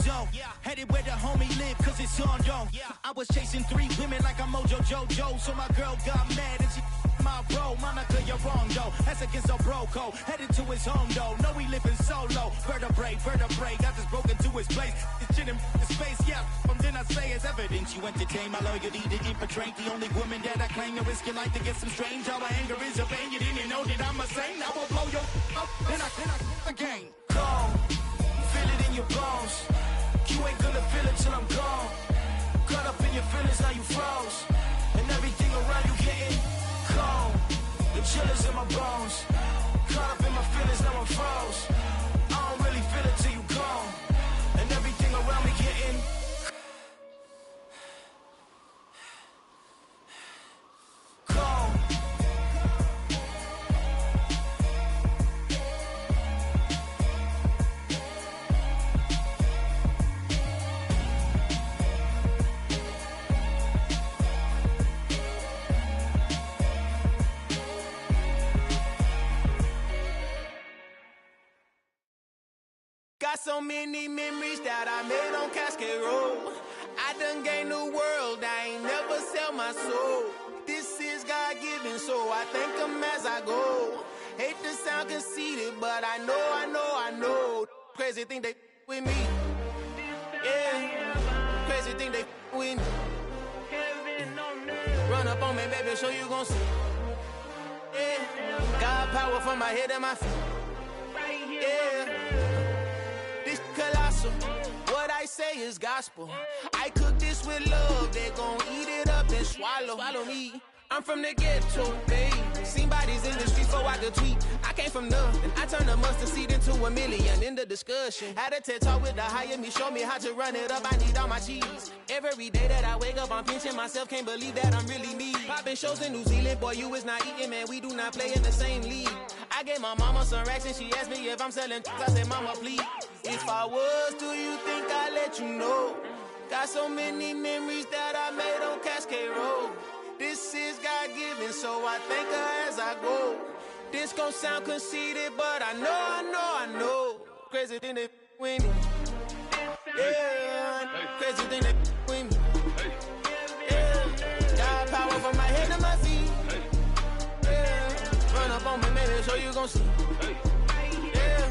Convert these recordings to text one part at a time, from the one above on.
zone. Headed where the homie live, cause it's on, yo. I was chasing 3 women like I'm Mojo Jojo, so my girl got mad and she my bro. Monica, you're wrong, though. That's against a bro code. Headed to his home, though. No, he living solo. Vertebrae. Got just broken to his place. This shit in his face, yeah. From then I say it's evidence. You entertain my loyalty to infiltrate. The only woman that I claim to risk your life to get some strange. All my anger is a pain. You didn't know that I'm a saint. I will blow your up. Then I again. Gone. Feel it in your bones. You ain't gonna feel it till I'm gone. Caught up in your feelings, now you froze. And everything around you getting cold. The chillers in my bones. Caught up in my feelings, now I'm froze. I don't really feel it till you gone. And everything around me getting cold. Got so many memories that I made on Cascade Road. I done gained the world, I ain't never sell my soul. This is God-given, so I thank him as I go. Hate to sound conceited, but I know. Crazy thing they with me. Yeah, crazy thing they with me. Run up on me, baby, so you gon' see. Yeah, got power from my head and my feet. Yeah. Colossal. What I say is gospel. I cook this with love. They gon' eat it up and swallow me. I'm from the ghetto, babe. Seen bodies in the streets before I could tweet. I came from nothing. I turned a mustard seed into a million. In the discussion, had a TED talk with the higher me. Show me how to run it up. I need all my cheese. Every day that I wake up, I'm pinching myself. Can't believe that I'm really me. Popping shows in New Zealand. Boy, you is not eating, man. We do not play in the same league. I gave my mama some racks and she asked me if I'm selling. I said, mama, please. If I was, do you think I'd let you know? Got so many memories that I made on Cascade Road. This is God-given, so I thank her as I go. This gon' sound conceited, but I know. Crazy thing they with me. Yeah, crazy thing they with me. Yeah, got power from my head to my feet. Yeah, run up on me, baby, so you gon' see. Yeah.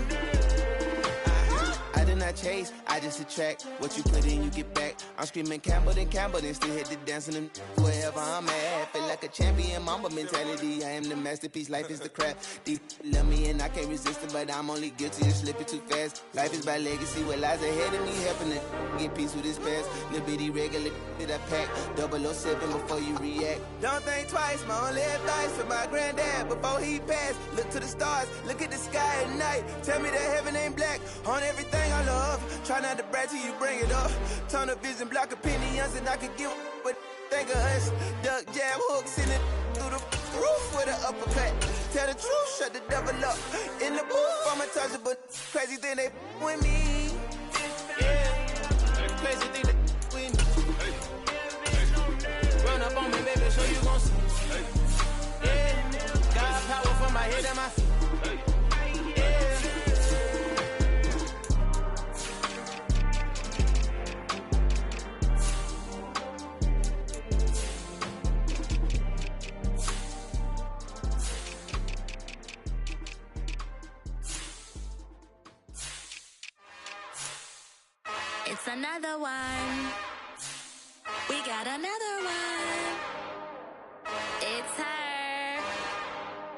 I did not chase, I just attract. What you put in, you get back. I'm screaming Campbell, then still hit the dance and wherever I'm at. Feel like a champion, mamba mentality. I am the masterpiece, life is the crap. Deep love me and I can't resist it, but I'm only guilty of slipping too fast. Life is by legacy, what lies ahead of me, helping to get peace with this past. Little bitty regular that I pack, 007 before you react. Don't think twice, my only advice for my granddad before he passed. Look to the stars, look at the sky at night. Tell me that heaven ain't black on everything I love. Try not to brag till you bring it up. Tunnel vision, block opinions, and I could give but think of us. Duck jab hooks in it through the roof with an uppercut. Tell the truth, shut the devil up. In the booth, I'm untouchable. Crazy thing they with me. Yeah, crazy thing they with me. Run up on me, baby, so you gon' see. Yeah, got power from my head and my feet. It's another one. We got another one. It's her.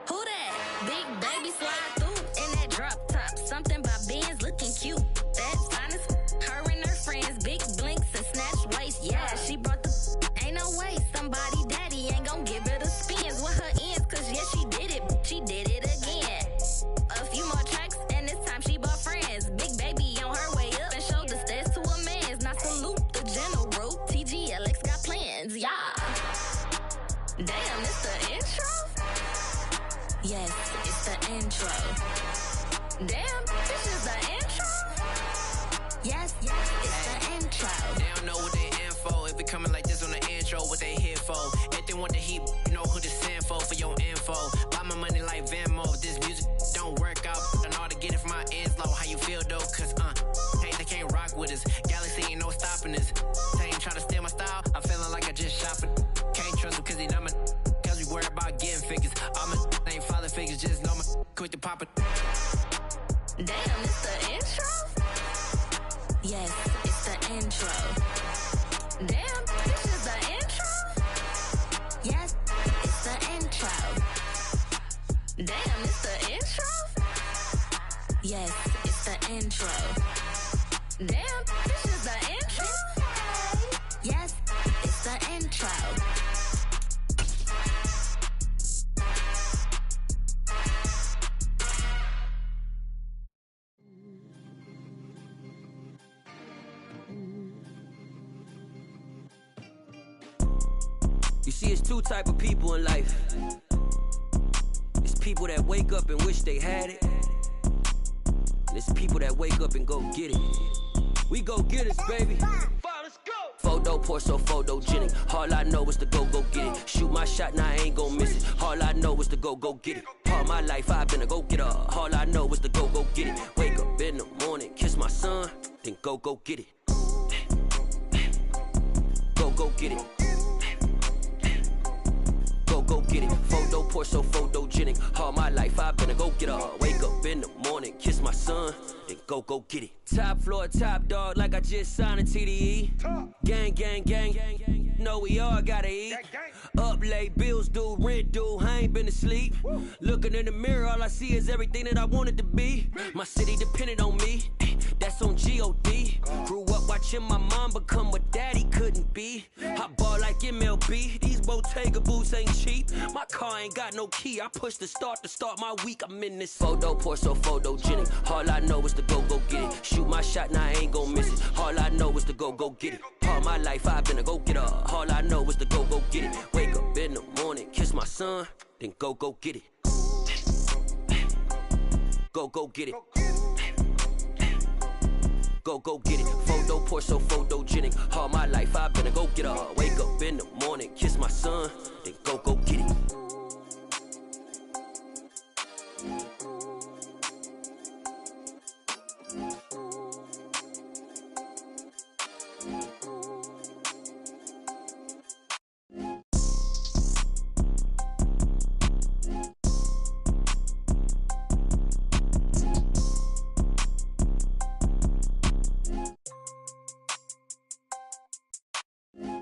Who that? Big baby slide through in that drop top. Something by Benz looking cute. That's honest. Her and her friends, big blinks and snatch waist. Yeah, she brought the. Ain't no way somebody daddy ain't gon' give her the spins with her ends. Cause yeah, she did it. She did it again. A few more tracks and this time she bought friends. Big baby on her way up and showed the stairs to a man's. Now salute the general. TGLX got plans, yeah. Damn, it's the intro? Yes, it's the intro. Damn, this is the intro? Yes, it's the intro. They don't know what they in for. If it coming like this on the intro, what they here for? If they want the heat, you know who to send for your info. Buy my money like Venmo. If this music don't work out, I know how to get it from my ends low. How you feel though? Cause hey, they can't rock with us. this. Galaxy ain't no stopping this. They ain't trying to steal my style. I'm feeling like I just shot for. Can't trust him cause he not my. Cause we worried about getting figures. All my ain't father figures, just know my quick to pop it. Damn, it's the intro? Yes, it's the intro. Damn, this is the intro? Yes, it's the intro. Damn, it's the intro? Yes, it's the intro. Damn, this is the intro? Yes, it's the intro. You see, it's two type of people in life. It's people that wake up and wish they had it. And it's people that wake up and go get it. We go get it, baby. Let's go. Photo pour so photogenic. All I know is to go get it. Shoot my shot, now I ain't gon' miss it. All I know is to go get it. All my life I've been a go getter. All I know is to go get it. Wake up in the morning, kiss my son, then go get it. Go get it. Go get it. Photo pour so photogenic. All my life I've been a go getter. Wake up in the morning, kiss my son, then go get it. Top floor, top dog, like I just signed a TDE. Gang, gang, gang. Know we all gotta eat. Up late, bills due, rent due, I ain't been asleep. Looking in the mirror, all I see is everything that I wanted to be. My city depended on me, that's on G.O.D. Grew up watching my mom become what daddy couldn't be. I ball like MLB, these Bottega boots ain't cheap. My car ain't got no key, I push the start to start my week. I'm in this photo pour so photogenic. All I know is to go get it. Shoot my shot, now I ain't gon' miss it. All I know is to go get it. All my life I've been a go getter. All I know is to go get it. Wake up in the morning, kiss my son, then go get it. Go get it. Go get it. Photo pour so photogenic. All my life I've been a go getter. Wake up in the morning, kiss my son, then go get it.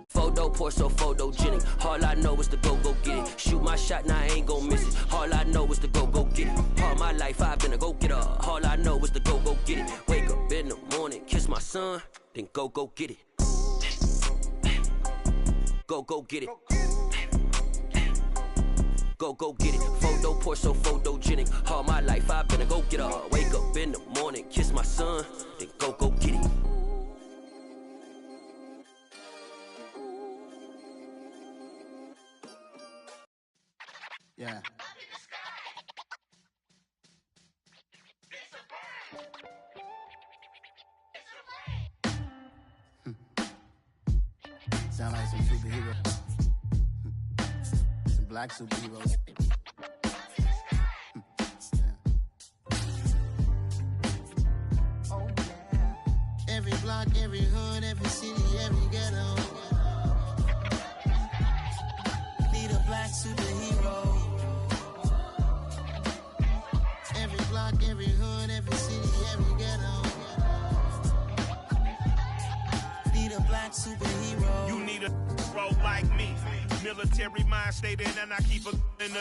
Photo pour so photogenic. All I know is to go get it. Shoot my shot, now I ain't gon' miss it. All I know is to go get it. All my life I've been a go getter. All I know is to go get it. Wake up in the morning, kiss my son, then go get it. Go get it. Go get it. Photo pour so photogenic. All my life I've been a go getter. Wake up in the morning, kiss my son, then go get it. Yeah. Sound like some superheroes. Some black superheroes. Oh, yeah. Every block, every hood, every city, every ghetto. Need a black superhero. Every block, every hood, every city, every ghetto. Need a black superhero. You need a bro like me. Military mind stated, and I keep a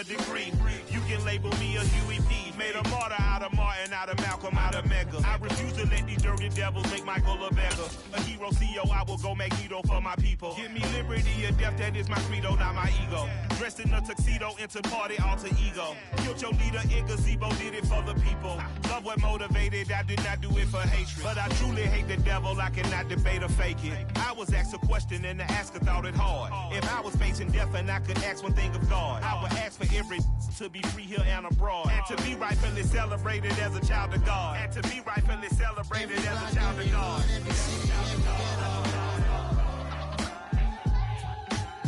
degree. You can label me a Huey P. Made a martyr out of Martin, out of Malcolm, out of Mega. I refuse to let these dirty devils make Michael a beggar. A hero CEO, I will go Magneto for my people. Give me liberty or death, that is my credo, not my ego. Dressed in a tuxedo, into party, alter ego. Killed your leader in gazebo, did it for the people. Love what motivated, I did not do it for hatred. But I truly hate the devil, I cannot debate or fake it. I was asked a question and the asker thought it hard. If I was facing death and I could ask one thing of God, I would ask for every to be free here and abroad. And to be rightfully celebrated as a child of God. And to be rightfully celebrated as a child of God.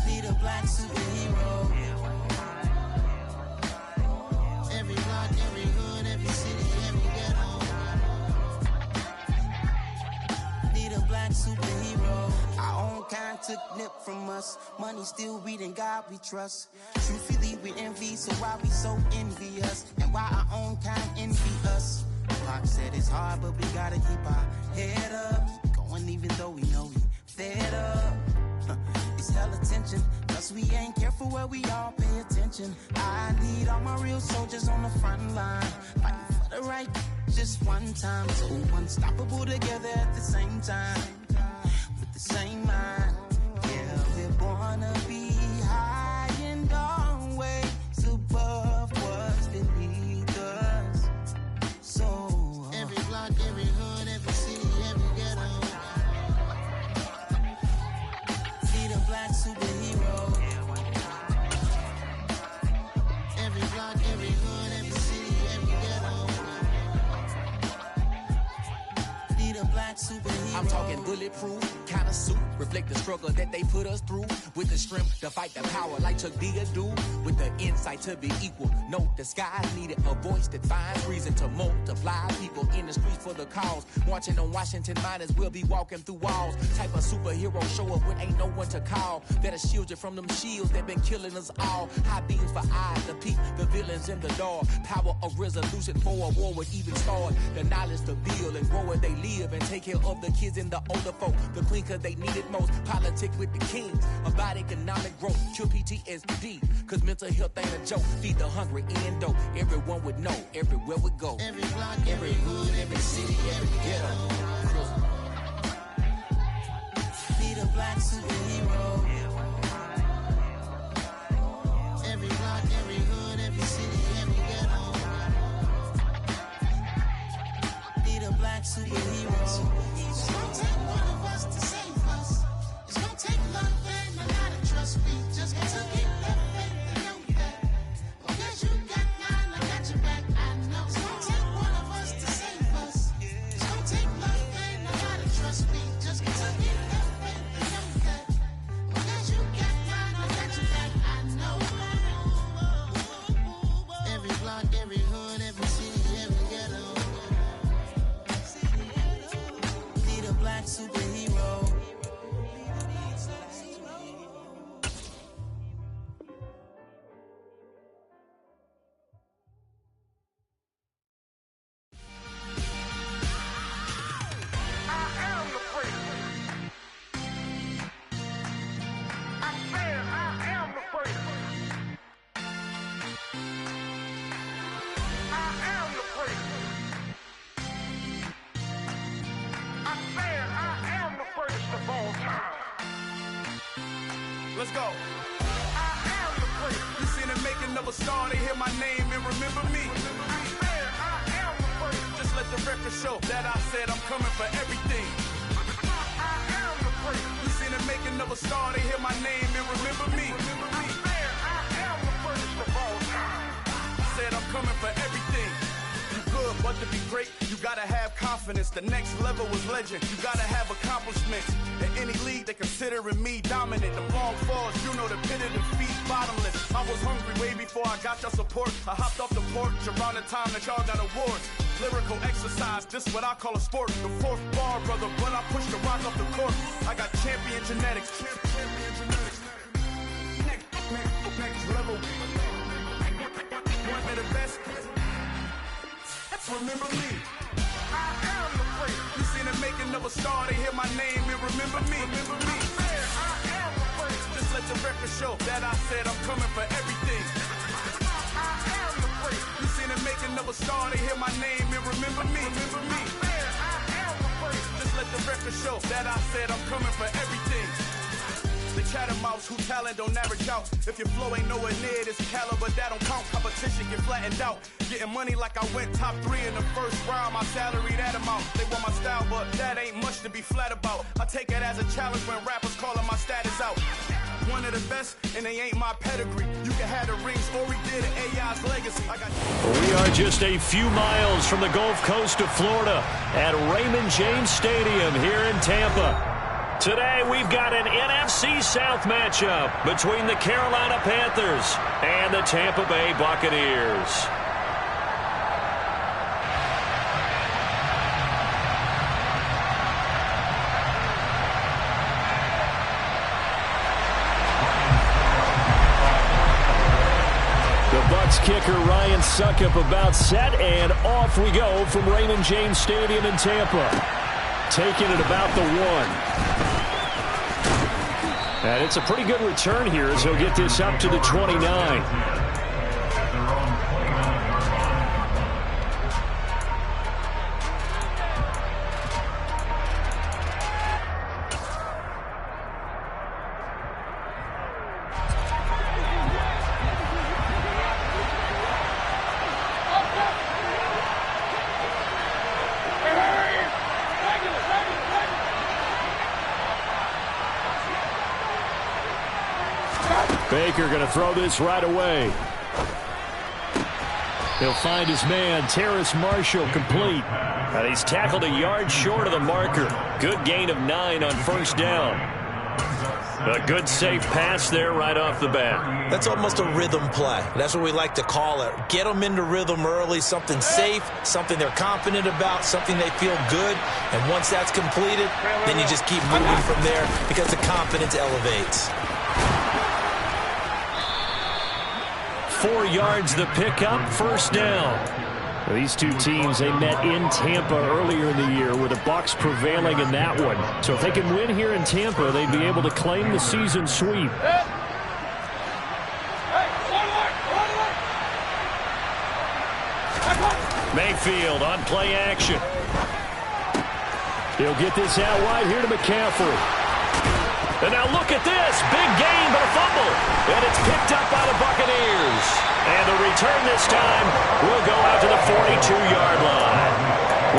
Need a black superhero. Every block, every hood, every city, every ghetto. Need a black superhero. Our own kind took nip from us. Money still reading God we trust. Truthfully we envy, so why we so envious? And why our own kind envy us? Pac said it's hard, but we gotta keep our head up. Going even though we know we fed up. It's hella tension, cause we ain't careful where we all pay attention. I need all my real soldiers on the front line, fighting for the right just one time. So unstoppable together at the same time, with the same mind. Yeah, we're born to be high and always above what's beneath us. So every block, every hood, every city, every ghetto, black superhero. Every block, every hood, every city, every ghetto. Need a black superhero. I'm talking bulletproof kind of suit, reflect the struggle that they put us through. With the strength to fight the power like Chuck D do. With the insight to be equal. No disguise needed, a voice that finds reason to multiply. People in the streets for the cause. Marching on Washington miners will be walking through walls. Type of superhero show up when ain't no one to call. That'll shield you from them shields that been killing us all. High beams for eyes to peep the villains in the dark. Power of resolution for a war would even start. The knowledge to build and grow where they live and take care of the kids and the older folk. The queen cause they need it most. Politic with the kings. About economic growth. Cure PTSD. Cause mental health ain't a joke. Feed the hungry and dope. Everyone would know. Everywhere we go. Every block, every hood, every city, every ghetto. Need a black superhero. Every block, every hood, every city, every ghetto. Need a black superhero. It's gonna take one of us to save us. It's gonna take love and a lot of trust. We just got to keep that faith and know that. Because you got mine, I got your back. I know. It's gonna take one of us to save us. It's gonna take love and a lot of trust. We just got to keep that faith and know that. Because you got mine, I got your back. I know. Every block, every hood, every city, every ghetto. Need a black superhero. Let's go. I am the place. You seen the making of a star, they hear my name and remember me. I am the place. Just let the record show that I said I'm coming for everything. I am the place. You seen the making of a star, they hear my name and remember me. I am the first of all time. Said I'm coming for everything. You good, but to be great, you gotta have confidence. The next level was legend. You gotta have accomplishments. In any league, they considering me dominant. The long falls, you know the pit of defeat, bottomless. I was hungry way before I got your support. I hopped off the porch around the time that y'all got awards. Lyrical exercise, this what I call a sport. The fourth bar, brother, when I push the rock off the court. I got champion genetics. Next level. One of the best. Remember me. I am the place. You seen the making of a star, they hear my name and remember me. I am the place. Just let the record show that I said I'm coming for everything. I am the place. You seen the making of a star, they hear my name and remember me. I am the place. Just let the record show that I said I'm coming for everything. The catamounts who talent don't average out. If your flow ain't nowhere near this caliber, that don't count. Competition get flattened out. Getting money like I went top 3 in the first round. My salary that amount. They want my style, but that ain't much to be flat about. I take it as a challenge when rappers calling my status out. One of the best, and they ain't my pedigree. You can have the rings, or we did it, AI's legacy. We are just a few miles from the Gulf Coast of Florida at Raymond James Stadium here in Tampa. Today, we've got an NFC South matchup between the Carolina Panthers and the Tampa Bay Buccaneers. Jets kicker Ryan Suckup about set, and off we go from Raymond James Stadium in Tampa. Taking it about the 1. And it's a pretty good return here as he'll get this up to the 29. Baker going to throw this right away. He'll find his man, Terrace Marshall, complete. And he's tackled a yard short of the marker. Good gain of 9 on first down. A good safe pass there right off the bat. That's almost a rhythm play. That's what we like to call it. Get them into rhythm early, something safe, something they're confident about, something they feel good. And once that's completed, then you just keep moving from there because the confidence elevates. 4 yards the pickup, first down. These two teams, they met in Tampa earlier in the year with the Bucs prevailing in that one. So if they can win here in Tampa, they'd be able to claim the season sweep. Mayfield on play action. He'll get this out wide here to McCaffrey. And now look at this. Big gain, but a fumble. And it's picked up by the Buccaneers. And the return this time will go out to the 42-yard line.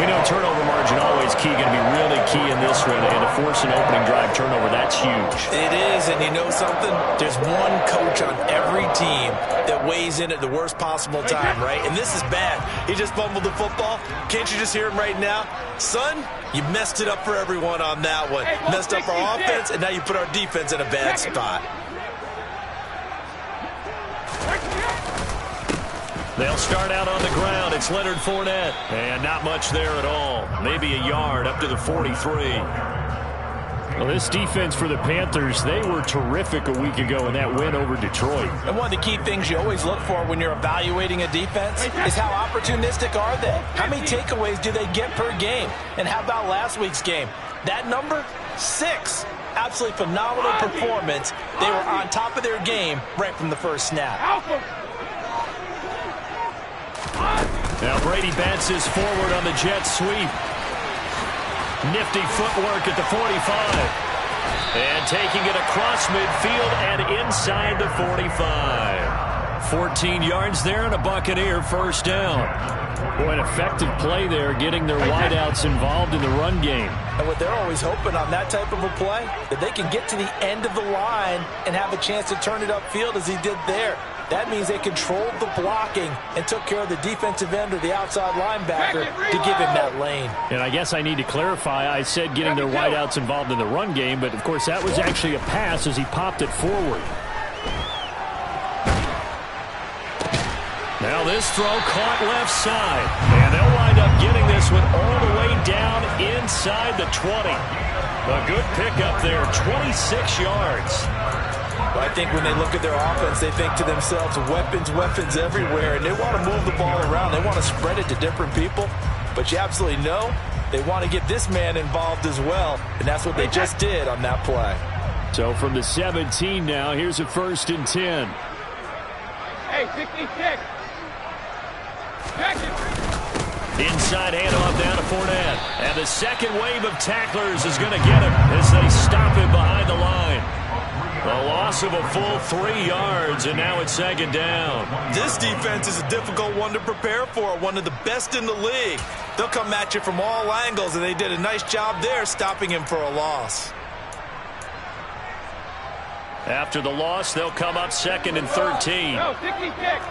We know turnover margin always key, going to be really key in this one. And to force an opening drive turnover, that's huge. It is, and you know something? There's one coach on every team that weighs in at the worst possible time, right? And this is bad. He just fumbled the football. Can't you just hear him right now? Son, you messed it up for everyone on that one. Messed up our offense, and now you put our defense in a bad spot. They'll start out on the ground. It's Leonard Fournette. And not much there at all. Maybe a yard up to the 43. Well, this defense for the Panthers, they were terrific a week ago in that win over Detroit. And one of the key things you always look for when you're evaluating a defense is how opportunistic are they? How many takeaways do they get per game? And how about last week's game? That number? 6. Absolutely phenomenal performance. They were on top of their game right from the first snap. Now Brady bats his forward on the jet sweep. Nifty footwork at the 45. And taking it across midfield and inside the 45. 14 yards there and a Buccaneer first down. Boy, an effective play there, getting their wideouts involved in the run game. And what they're always hoping on that type of a play, that they can get to the end of the line and have a chance to turn it upfield as he did there. That means they controlled the blocking and took care of the defensive end or the outside linebacker to give him that lane. And I guess I need to clarify, I said getting their wideouts involved in the run game, but of course that was actually a pass as he popped it forward. Now this throw caught left side. And they'll wind up getting this one all the way down inside the 20. A good pickup there, 26 yards. Well, I think when they look at their offense, they think to themselves, weapons everywhere, and they want to move the ball around. They want to spread it to different people. But you absolutely know they want to get this man involved as well, and that's what they just did on that play. So from the 17 now, here's a 1st and 10. Hey, 66. Inside handoff down to Fournette. And the second wave of tacklers is going to get him as they stop him behind the line. A loss of a full 3 yards, and now it's 2nd down. This defense is a difficult one to prepare for, one of the best in the league. They'll come at you from all angles, and they did a nice job there stopping him for a loss. After the loss, they'll come up 2nd and 13. Go, 66.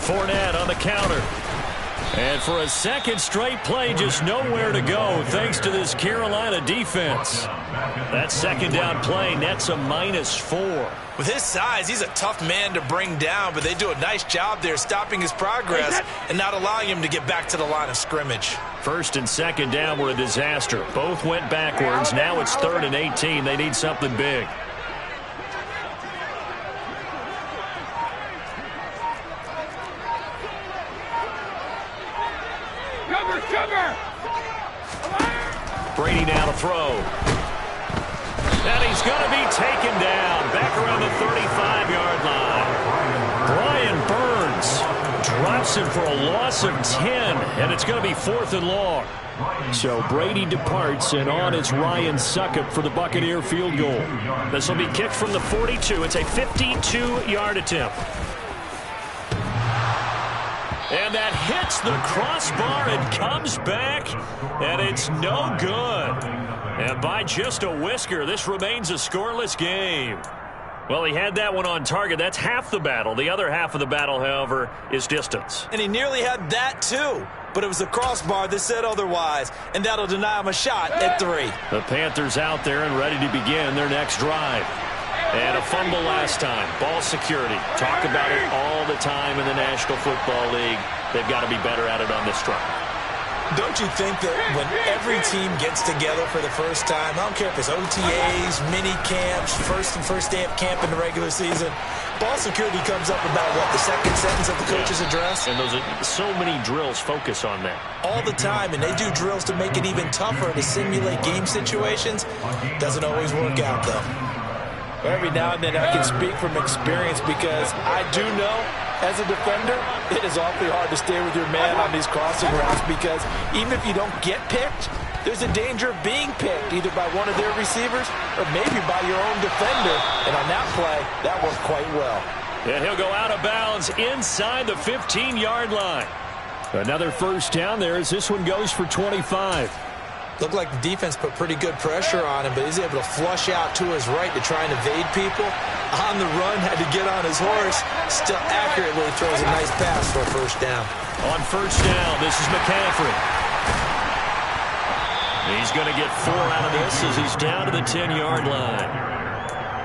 Fournette on the counter. And for a second straight play, just nowhere to go thanks to this Carolina defense. That second down play nets a -4. With his size, he's a tough man to bring down, but they do a nice job there stopping his progress and not allowing him to get back to the line of scrimmage. First and second down were a disaster. Both went backwards. Now it's 3rd and 18. They need something big. Brady now to throw. And he's going to be taken down back around the 35-yard line. Brian Burns drops him for a loss of 10, and it's going to be 4th and long. So Brady departs, and on is Ryan Succop for the Buccaneer field goal. This will be kicked from the 42. It's a 52-yard attempt. And that hits the crossbar and comes back, and it's no good. And by just a whisker, this remains a scoreless game. Well, he had that one on target. That's half the battle. The other half of the battle, however, is distance. And he nearly had that, too. But it was the crossbar that said otherwise, and that'll deny him a shot at 3. The Panthers out there and ready to begin their next drive. And a fumble last time. Ball security. Talk about it all the time in the National Football League. They've got to be better at it on this drive. Don't you think that when every team gets together for the first time, I don't care if it's OTAs, mini camps, first day of camp in the regular season, ball security comes up about, what, the second sentence of the coach's address? And those are so many drills focus on that. All the time, and they do drills to make it even tougher to simulate game situations. Doesn't always work out, though. Every now and then I can speak from experience because I do know, as a defender, it is awfully hard to stay with your man on these crossing routes because even if you don't get picked, there's a danger of being picked either by one of their receivers or maybe by your own defender. And on that play, that worked quite well. And he'll go out of bounds inside the 15-yard line. Another first down there as this one goes for 25. Looked like the defense put pretty good pressure on him, but he's able to flush out to his right to try and evade people. On the run, had to get on his horse. Still accurately throws a nice pass for a first down. On first down, this is McCaffrey. He's going to get 4 out of this as he's down to the 10-yard line.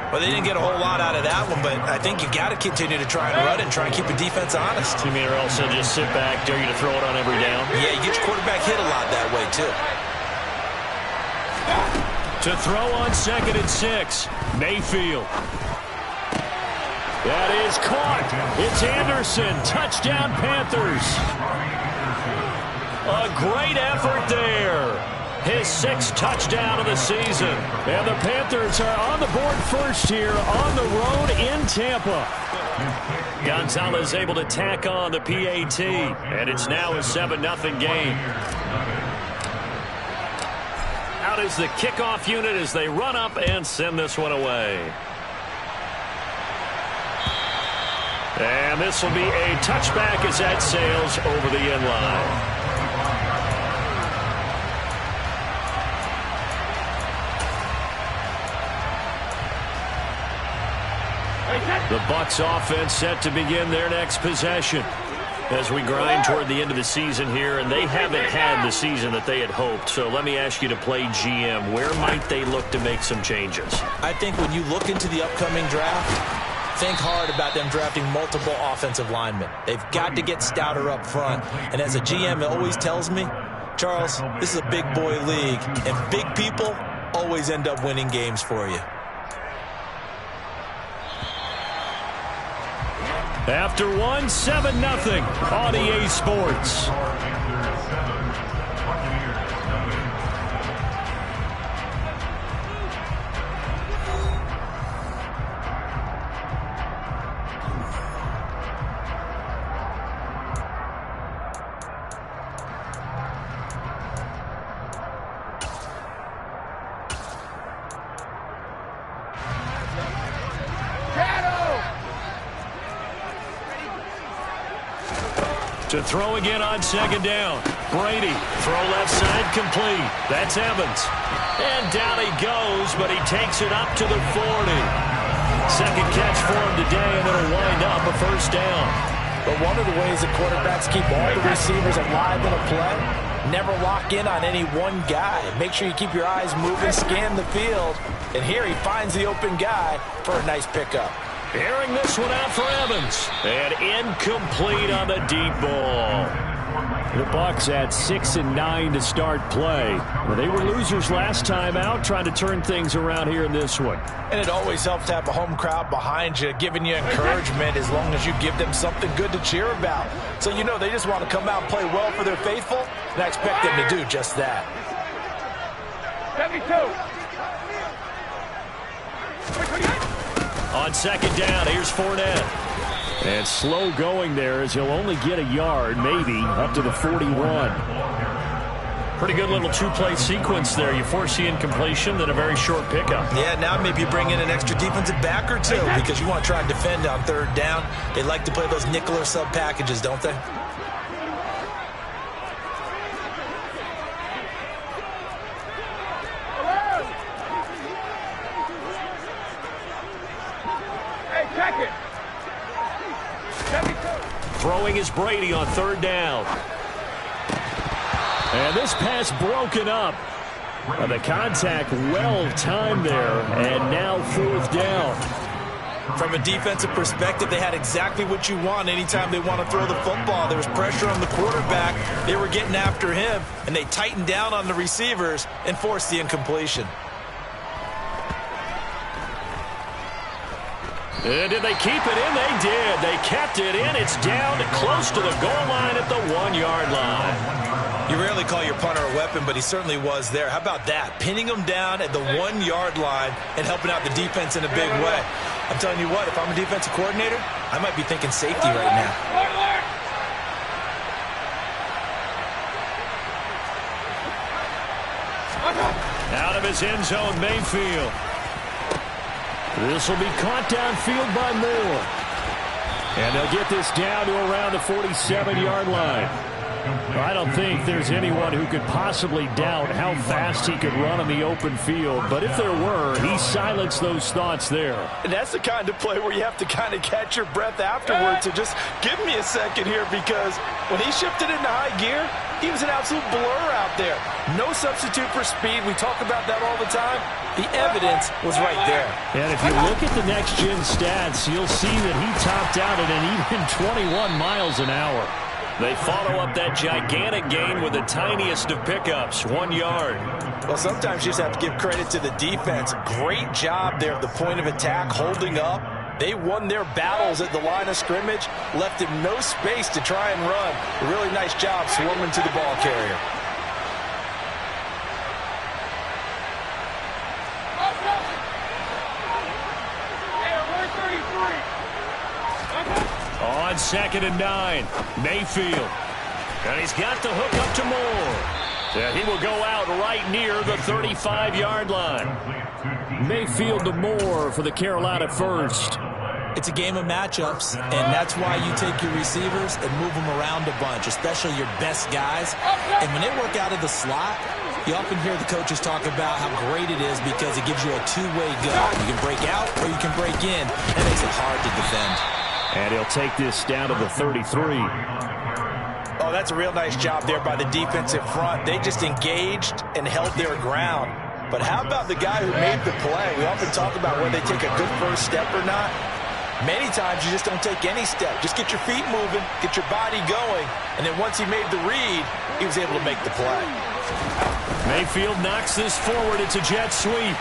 Well, they didn't get a whole lot out of that one, but I think you got to continue to try and run and try and keep the defense honest. You mean or else they'll just sit back, dare you to throw it on every down? Yeah, you get your quarterback hit a lot that way, too. To throw on 2nd and 6, Mayfield. That is caught. It's Anderson. Touchdown, Panthers. A great effort there. His 6th touchdown of the season. And the Panthers are on the board first here on the road in Tampa. Gonzalez able to tack on the PAT. And it's now a 7-0 game. Out is the kickoff unit as they run up and send this one away. And this will be a touchback as that sails over the end line. The Bucs offense set to begin their next possession as we grind toward the end of the season here, and they haven't had the season that they had hoped. So let me ask you to play GM. Where might they look to make some changes? I think when you look into the upcoming draft, think hard about them drafting multiple offensive linemen. They've got to get stouter up front. And as a GM, it always tells me, Charles, this is a big boy league, and big people always end up winning games for you. After 7-0 on EA Sports. To throw again on 2nd down. Brady, throw left side complete. That's Evans. And down he goes, but he takes it up to the 40. 2nd catch for him today, and it'll wind up a first down. But one of the ways that quarterbacks keep all the receivers alive in a play, never lock in on any one guy. Make sure you keep your eyes moving, scan the field. And here he finds the open guy for a nice pickup. Airing this one out for Evans. And incomplete on the deep ball. The Bucs at 6-9 to start play. Well, they were losers last time out, trying to turn things around here in this one. And it always helps to have a home crowd behind you, giving you encouragement as long as you give them something good to cheer about. So you know they just want to come out and play well for their faithful, and I expect them to do just that. 72. On second down, here's Fournette. And slow going there as he'll only get a yard, maybe, up to the 41. Pretty good little two-play sequence there. You force the incompletion, then a very short pickup. Yeah, now maybe you bring in an extra defensive back or two because you want to try and defend on third down. They like to play those nickel or sub packages, don't they? Hey, check it. 72. Throwing is Brady on third down. And this pass broken up. The contact well timed there, and now fourth down. From a defensive perspective, they had exactly what you want anytime they want to throw the football. There was pressure on the quarterback. They were getting after him, and they tightened down on the receivers and forced the incompletion. And did they keep it in? They did. They kept it in. It's down close to the goal line at the 1-yard line. You rarely call your punter a weapon, but he certainly was there. How about that? Pinning him down at the 1-yard line and helping out the defense in a big way. I'm telling you what, if I'm a defensive coordinator, I might be thinking safety right now. Out of his end zone, Mayfield. This will be caught downfield by Moore. And they'll get this down to around the 47-yard line. I don't think there's anyone who could possibly doubt how fast he could run on the open field. But if there were, he silenced those thoughts there. And that's the kind of play where you have to kind of catch your breath afterwards to just give me a second here, because when he shifted into high gear, he was an absolute blur out there. No substitute for speed. We talk about that all the time. The evidence was right there. And if you look at the next-gen stats, you'll see that he topped out at an even 21 miles an hour. They follow up that gigantic gain with the tiniest of pickups, 1 yard. Well, sometimes you just have to give credit to the defense. Great job there at the point of attack, holding up. They won their battles at the line of scrimmage, left him no space to try and run. A really nice job swarming to the ball carrier. On 2nd and 9, Mayfield. And he's got the hook up to Moore. And he will go out right near the 35-yard line. Mayfield to Moore for the Carolina first. It's a game of matchups, and that's why you take your receivers and move them around a bunch, especially your best guys. And when they work out of the slot, you often hear the coaches talk about how great it is because it gives you a two-way go. You can break out or you can break in. That makes it hard to defend. And he'll take this down to the 33. Oh, that's a real nice job there by the defensive front. They just engaged and held their ground. But how about the guy who made the play? We often talk about whether they take a good first step or not. Many times you just don't take any step. Just get your feet moving, get your body going, and then once he made the read, he was able to make the play. Mayfield knocks this forward. It's a jet sweep.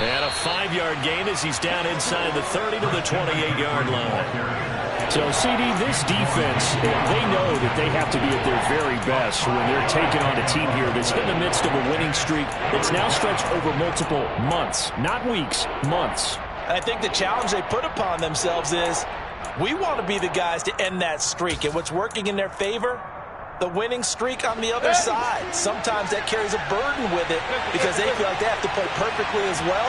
And a 5-yard gain as he's down inside the 30 to the 28-yard line. So, CD, this defense, they know that they have to be at their very best when they're taking on a team here that's in the midst of a winning streak that's now stretched over multiple months, not weeks, months. I think the challenge they put upon themselves is we want to be the guys to end that streak. And what's working in their favor? The winning streak on the other side. Sometimes that carries a burden with it because they feel like they have to play perfectly as well.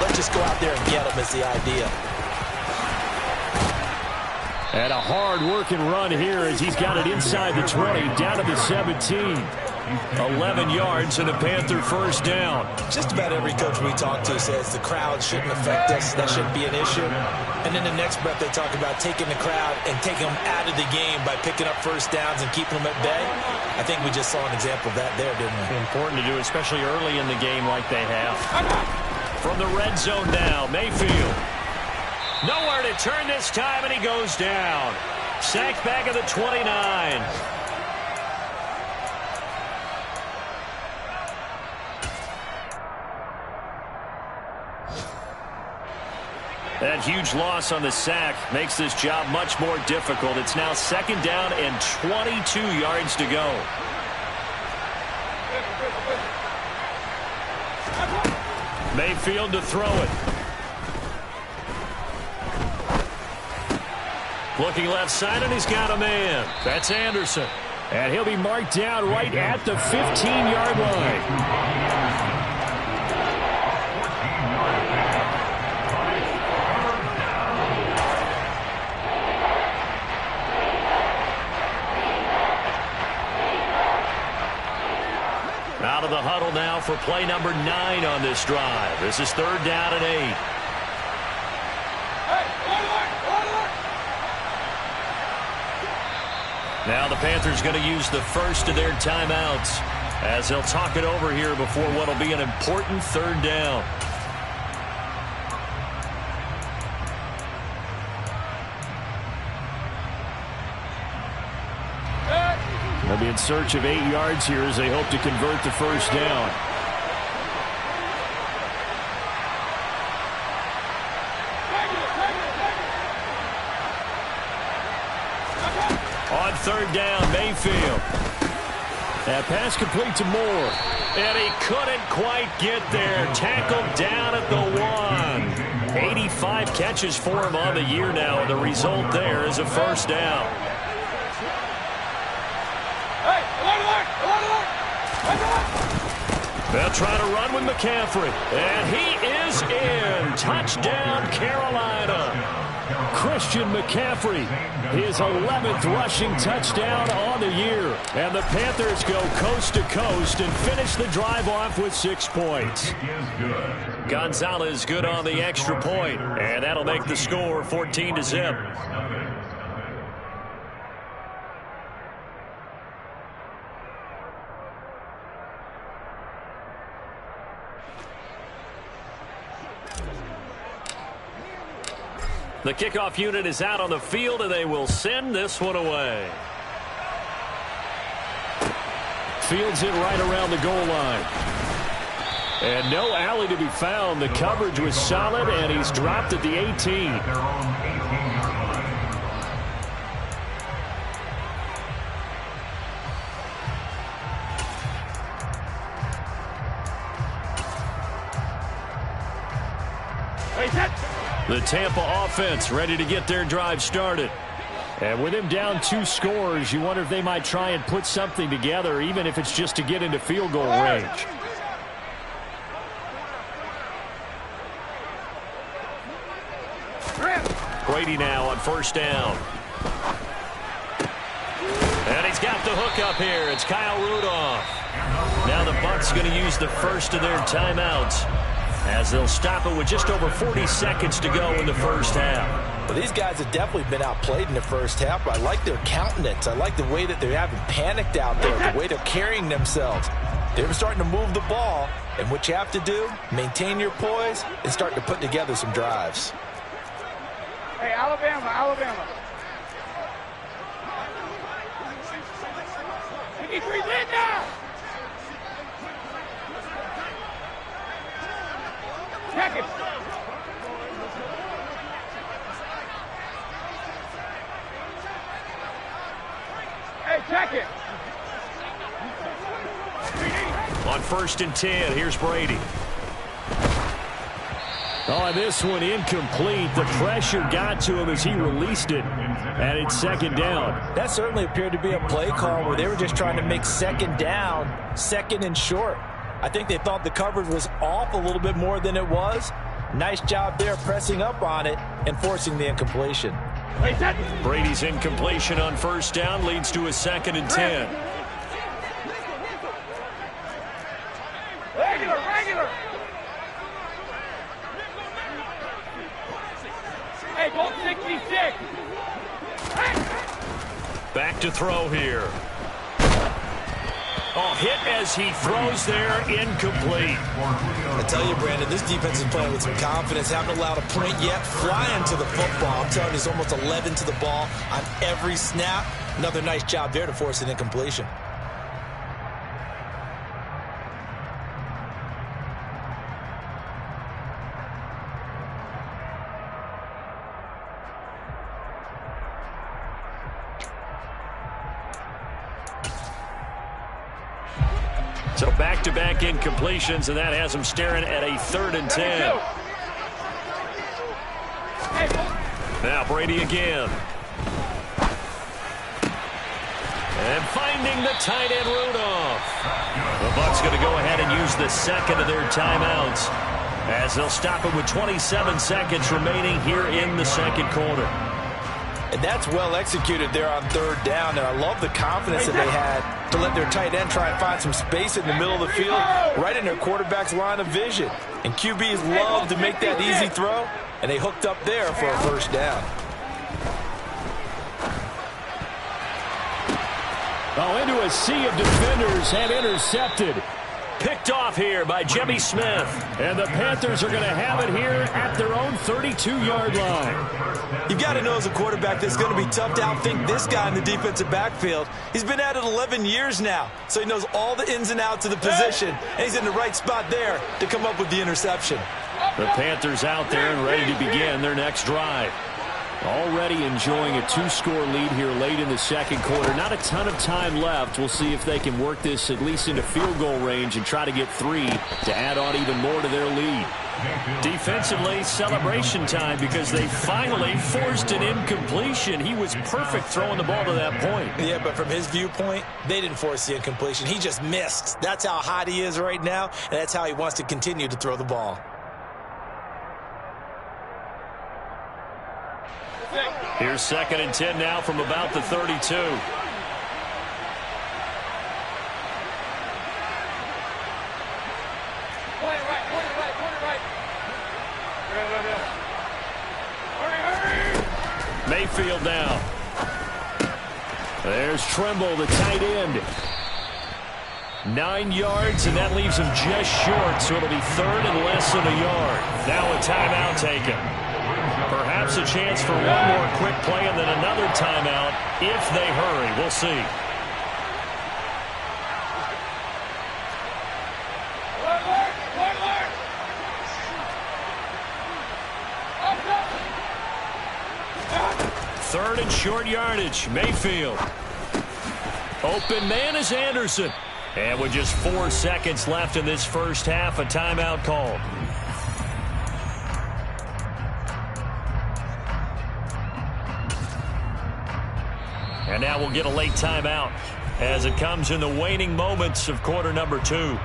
Let's just go out there and get them is the idea. And a hard working run here as he's got it inside the 20, down to the 17. 11 yards and a Panther first down. Just about every coach we talk to says the crowd shouldn't affect us. That shouldn't be an issue. And then the next breath they talk about taking the crowd and taking them out of the game by picking up first downs and keeping them at bay. I think we just saw an example of that there, didn't we? Important to do, especially early in the game like they have. From the red zone now, Mayfield. Nowhere to turn this time, and he goes down. Sacked back at the 29. That huge loss on the sack makes this job much more difficult. It's now second down and 22 yards to go. Mayfield to throw it. Looking left side, and he's got a man. That's Anderson. And he'll be marked down right at the 15-yard line. Out of the huddle now for play number 9 on this drive. This is third down and 8. Now the Panthers going to use the first of their timeouts as they'll talk it over here before what will be an important third down. They'll be in search of 8 yards here as they hope to convert the first down. On third down, Mayfield. That pass complete to Moore. And he couldn't quite get there. Tackled down at the 1. 85 catches for him on the year now, and the result there is a first down. They'll try to run with McCaffrey. And he is in. Touchdown, Carolina. Christian McCaffrey, his 11th rushing touchdown on the year. And the Panthers go coast to coast and finish the drive off with 6 points. Gonzalez good on the extra point, and that'll make the score 14-0. The kickoff unit is out on the field, and they will send this one away. Fields it right around the goal line. And no alley to be found. The coverage was solid, and he's dropped at the 18. The Tampa offense ready to get their drive started. And with him down 2 scores, you wonder if they might try and put something together, even if it's just to get into field goal range. Brady now on first down. And he's got the hook up here. It's Kyle Rudolph. Now the Bucs going to use the first of their timeouts, as they'll stop it with just over 40 seconds to go in the first half. Well, these guys have definitely been outplayed in the first half, but I like their countenance. I like the way that they haven't panicked out there, the way they're carrying themselves. They're starting to move the ball, and what you have to do, maintain your poise and start to put together some drives. Hey, Alabama, Alabama. 53 in now. Check it. Hey, check it. On first and 10, here's Brady. Oh, this one incomplete. The pressure got to him as he released it, and it's second down. That certainly appeared to be a play call where they were just trying to make second down, second and short. I think they thought the coverage was off a little bit more than it was. Nice job there pressing up on it and forcing the incompletion. Brady's incompletion on first down leads to a second and 10. Taylor. Hey, go 66. Back to throw here. Oh, hit as he throws there, incomplete. I tell you, Brandon, this defense is playing with some confidence. Haven't allowed a point yet. Flying to the football. I'm telling you, it's almost 11 to the ball on every snap. Another nice job there to force an incompletion. So back-to-back incompletions, and that has him staring at a 3rd and 10. Now Brady again. And finding the tight end Rudolph. The Bucs going to go ahead and use the second of their timeouts as they'll stop it with 27 seconds remaining here in the second quarter. And that's well executed there on 3rd down. And I love the confidence that they had to let their tight end try and find some space in the middle of the field, right in their quarterback's line of vision. And QBs love to make that easy throw, and they hooked up there for a 1st down. Oh, into a sea of defenders and intercepted. Picked off here by Jimmy Smith. And the Panthers are going to have it here at their own 32-yard line. You've got to know as a quarterback that it's going to be tough to outthink this guy in the defensive backfield. He's been at it 11 years now, so he knows all the ins and outs of the position, and he's in the right spot there to come up with the interception. The Panthers out there and ready to begin their next drive. Already enjoying a 2-score lead here late in the second quarter. Not a ton of time left. We'll see if they can work this at least into field goal range and try to get 3 to add on even more to their lead. Defensively, celebration time because they finally forced an incompletion. He was perfect throwing the ball to that point. Yeah, but from his viewpoint, they didn't force the incompletion. He just missed. That's how hot he is right now, and that's how he wants to continue to throw the ball. Here's 2nd and 10 now from about the 32. Mayfield now. There's Trimble, the tight end. 9 yards, and that leaves him just short, so it'll be 3rd and less than a yard. Now a timeout taken. Perhaps a chance for one more quick play and then another timeout if they hurry. We'll see. Third and short yardage. Mayfield. Open man is Anderson. And with just 4 seconds left in this first half, a timeout called. And now we'll get a late timeout as it comes in the waning moments of quarter number 2.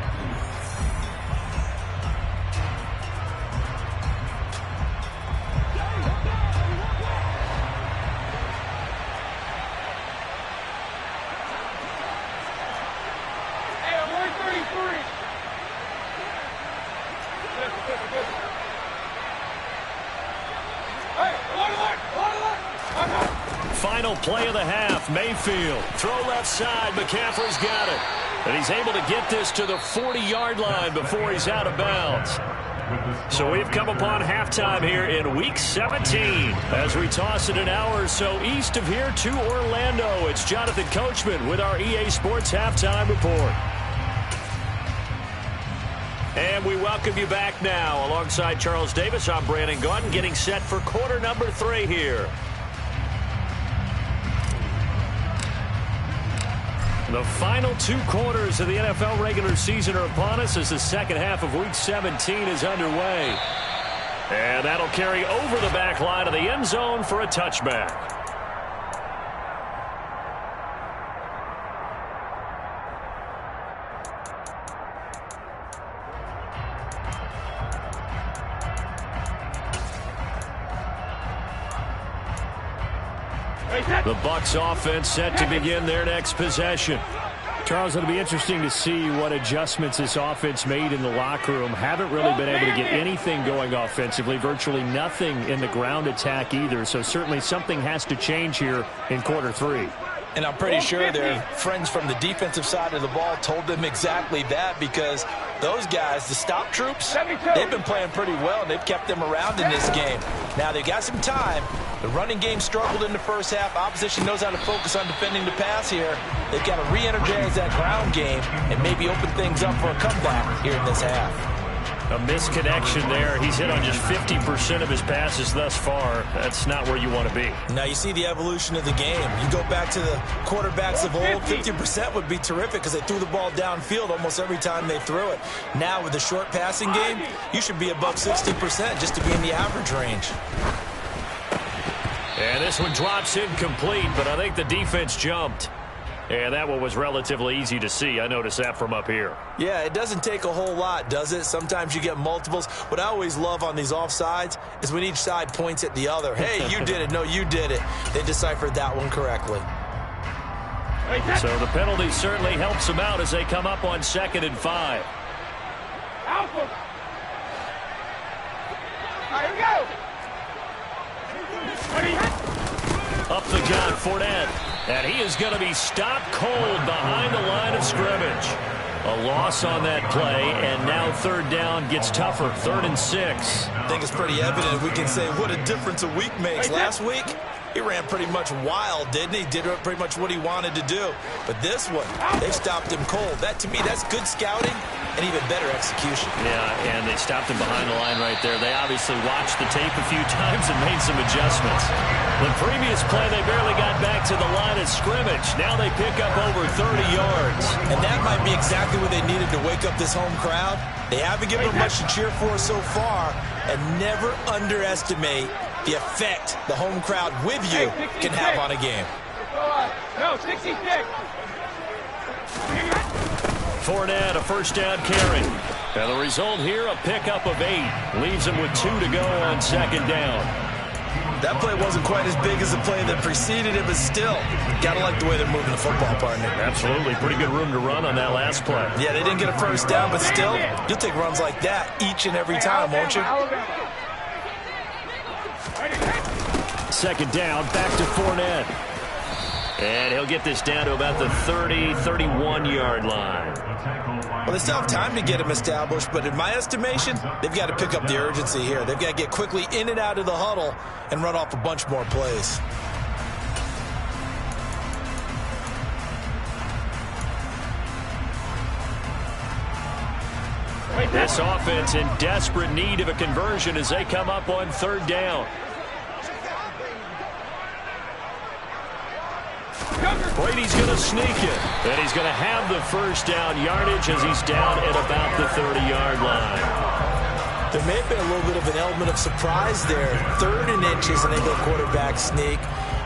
Final play of the half. Mayfield. Throw left side. McCaffrey's got it. And he's able to get this to the 40-yard line before he's out of bounds. So we've come upon halftime here in Week 17 as we toss it an hour or so east of here to Orlando. It's Jonathan Coachman with our EA Sports Halftime Report. And we welcome you back now. Alongside Charles Davis, I'm Brandon Gaudin, getting set for quarter number 3 here. The final 2 quarters of the NFL regular season are upon us as the second half of Week 17 is underway. And that'll carry over the back line of the end zone for a touchback. The Bucs offense set to begin their next possession. Charles, it'll be interesting to see what adjustments this offense made in the locker room. Haven't really been able to get anything going offensively, virtually nothing in the ground attack either. So certainly something has to change here in quarter 3. And I'm pretty sure their friends from the defensive side of the ball told them exactly that, because those guys, the stop troops, they've been playing pretty well. They've kept them around in this game. Now they've got some time. The running game struggled in the first half. Opposition knows how to focus on defending the pass here. They've got to re-energize that ground game and maybe open things up for a comeback here in this half. A misconnection there. He's hit on just 50% of his passes thus far. That's not where you want to be. Now you see the evolution of the game. You go back to the quarterbacks of old, 50% would be terrific because they threw the ball downfield almost every time they threw it. Now with the short passing game, you should be above 60% just to be in the average range. And this one drops incomplete, but I think the defense jumped. And that one was relatively easy to see. I noticed that from up here. Yeah, it doesn't take a whole lot, does it? Sometimes you get multiples. What I always love on these offsides is when each side points at the other. Hey, you did it. No, you did it. They deciphered that one correctly. So the penalty certainly helps them out as they come up on 2nd and 5. Here we go. Up the gun, Fournette. And he is going to be stopped cold behind the line of scrimmage. A loss on that play, and now 3rd down gets tougher. 3rd and 6. I think it's pretty evident. We can say what a difference a week makes. Last week, he ran pretty much wild, didn't he? Did pretty much what he wanted to do. But this one, they stopped him cold. That, to me, that's good scouting and even better execution. Yeah, and they stopped him behind the line right there. They obviously watched the tape a few times and made some adjustments. The previous play, they barely got back to the line of scrimmage. Now they pick up over 30 yards. And that might be exactly what they needed to wake up this home crowd. They haven't given them much to cheer for so far, and never underestimate the effect the home crowd with you can have on a game. No, 66. Fournette, a 1st down carry. And the result here, a pickup of 8. Leaves him with 2 to go on 2nd down. That play wasn't quite as big as the play that preceded it, but still, gotta like the way they're moving the football, partner. Absolutely. Pretty good room to run on that last play. Yeah, they didn't get a 1st down, but still, you'll take runs like that each and every time, won't you? 2nd down, back to Fournette. And he'll get this down to about the 30, 31-yard line. Well, they still have time to get him established, but in my estimation, they've got to pick up the urgency here. They've got to get quickly in and out of the huddle and run off a bunch more plays. This offense in desperate need of a conversion as they come up on 3rd down. Brady's going to sneak it, and he's going to have the 1st down yardage as he's down at about the 30-yard line. There may have been a little bit of an element of surprise there. 3rd and inches, and they go quarterback sneak.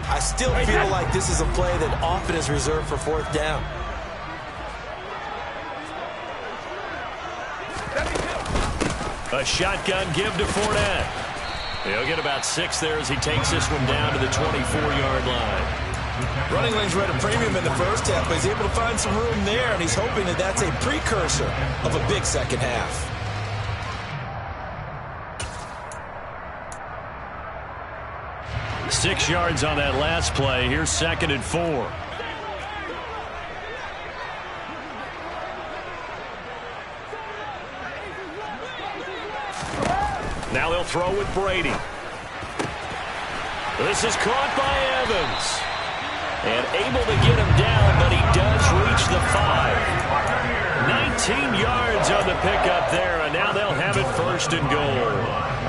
I still feel like this is a play that often is reserved for 4th down. A shotgun give to Fournette. He'll get about 6 there as he takes this one down to the 24-yard line. Running lanes were at a premium in the first half, but he's able to find some room there, and he's hoping that that's a precursor of a big second half. Six yards on that last play. Here's 2nd and 4. Now they'll throw with Brady. This is caught by Evans. And able to get him down, but he does reach the 5. 19 yards on the pickup there, and now they'll have it 1st and goal.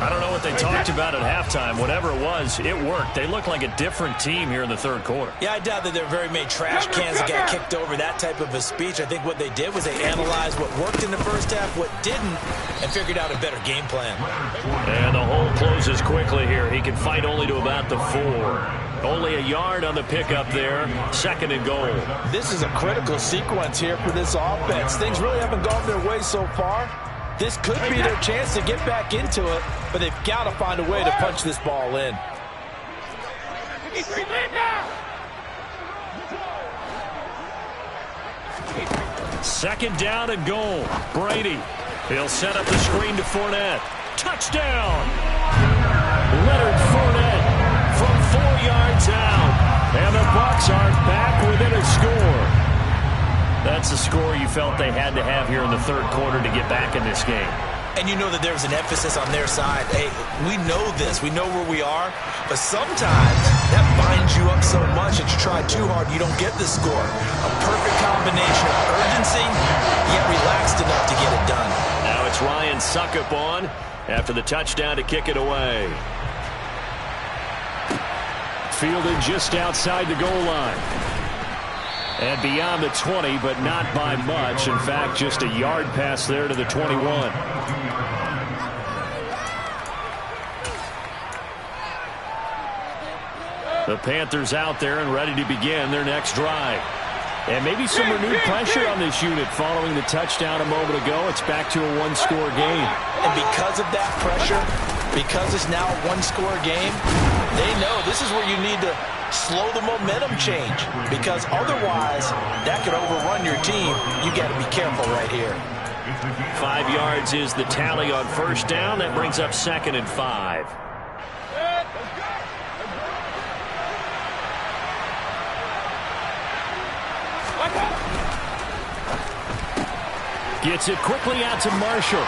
I don't know what they talked about at halftime. Whatever it was, it worked. They look like a different team here in the 3rd quarter. Yeah, I doubt that there are very many trash cans that got kicked over, that type of a speech. I think what they did was they analyzed what worked in the first half, what didn't, and figured out a better game plan. And the hole closes quickly here. He can fight only to about the 4. Only a yard on the pickup there. 2nd and goal. This is a critical sequence here for this offense. Things really haven't gone their way so far. This could be their chance to get back into it, but they've got to find a way to punch this ball in. Second down and goal. Brady. He'll set up the screen to Fournette. Touchdown! Leonard Fournette from 4 yards out. And the Bucs are back within a score. That's a score you felt they had to have here in the third quarter to get back in this game. And you know that there's an emphasis on their side. Hey, we know this. We know where we are. But sometimes that binds you up so much that you try too hard, you don't get the score. A perfect combination of urgency, yet relaxed enough to get it done. Now it's Ryan Suckup on after the touchdown to kick it away. Fielded just outside the goal line. And beyond the 20, but not by much. In fact, just a yard pass there to the 21. The Panthers out there and ready to begin their next drive. And maybe some renewed pressure on this unit following the touchdown a moment ago. It's back to a one-score game. And because of that pressure, because it's now a one-score game, they know this is where you need to slow the momentum change, because otherwise that could overrun your team. You got to be careful right here. 5 yards is the tally on first down. That brings up 2nd and 5. Gets it quickly out to Marshall.